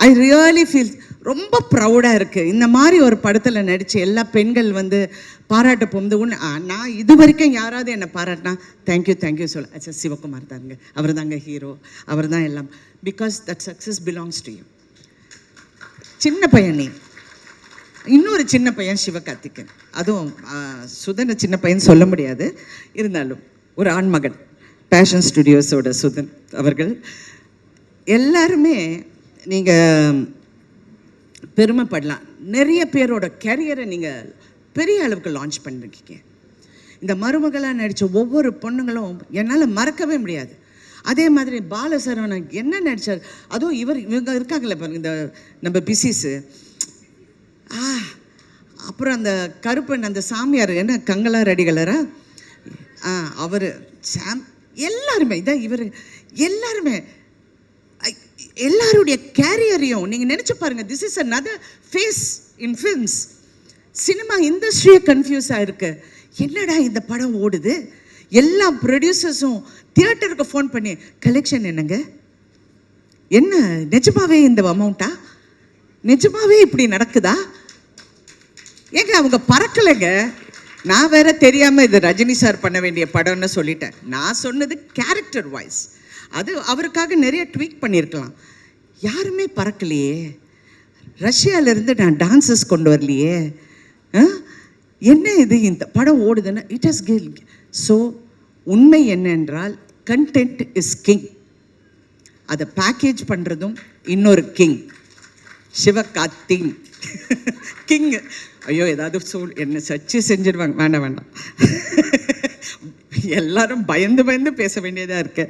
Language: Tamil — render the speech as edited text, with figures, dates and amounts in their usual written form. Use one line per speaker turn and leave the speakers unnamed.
ஐ ரியலி ஃபீல் ரொம்ப ப்ரௌடாக இருக்குது. இந்த மாதிரி ஒரு படத்தில் நடித்து எல்லா பெண்கள் வந்து பாராட்ட போகும்போது நான் இது வரைக்கும் யாராவது என்னை பாராட்டினா தேங்க்யூ சொல்ல அச்சா சிவகுமார் தாங்க, அவர் தாங்க ஹீரோ, அவர் தான் எல்லாம். Because that success belongs to you. சின்ன பையன் நீ, இன்னொரு சின்ன பையன் சிவகார்த்திகேயன், அதுவும் சுதனை சின்ன பையன் சொல்ல முடியாது, இருந்தாலும் ஒரு ஆண்மகன் பேஷன் ஸ்டுடியோஸோட சுதன் அவர்கள். எல்லாருமே நீங்கள் பெருமைப்படலாம். நிறைய பேரோட கேரியரை நீங்கள் பெரிய அளவுக்கு லான்ச் பண்ணிருக்கீங்க. இந்த மருமகளாக நடித்த ஒவ்வொரு பொண்ணுங்களும் என்னால் மறக்கவே முடியாது. அதே மாதிரி பாலசரவணன் என்ன நடித்தார், அதுவும் இவங்க இருக்காங்களே பாருங்க, இந்த நம்ம பிசிஸு, அப்புறம் அந்த கருப்பன் அந்த சாமியார் என்ன கங்களா ரெடிகளரா, அவர் எல்லாருமே இதான் இவர் எல்லாருமே எல்லாருடைய கேரியரையும் நீங்கள் நினச்சி பாருங்கள். This is another phase in films. Cinema இண்டஸ்ட்ரியே கன்ஃபியூஸாக இருக்கு. என்னடா இந்த படம் ஓடுது, எல்லா ப்ரொடியூசர்ஸும் தியேட்டருக்கு ஃபோன் பண்ணி கலெக்ஷன் என்னங்க, என்ன நிஜமாவே இந்த அமௌண்ட்டா, நிஜமாவே இப்படி நடக்குதா, ஏங்க அவங்க பறக்கலைங்க. நான் வேற தெரியாமல் இது ரஜினி சார் பண்ண வேண்டிய படம்னு சொல்லிட்டேன். நான் சொன்னது கேரக்டர் வாய்ஸ், அது அவருக்காக நிறைய ட்வீக் பண்ணியிருக்கலாம். யாருமே பறக்கலையே, ரஷ்யாவிலேருந்து நான் டான்சஸ் கொண்டு வரலையே, என்ன இது இந்த படம் ஓடுதுன்னு இட் ஹஸ் கில். ஸோ உண்மை என்னென்றால் கண்டென்ட் இஸ் கிங். அதை பேக்கேஜ் பண்ணுறதும் இன்னொரு கிங், சிவகார்த்திகேயன் கிங். ஐயோ ஏதாவது என்ன சர்ச்சை செஞ்சிருவாங்க, வேண்டாம் எல்லாரும் பயந்து பேச வேண்டியதாக இருக்கு.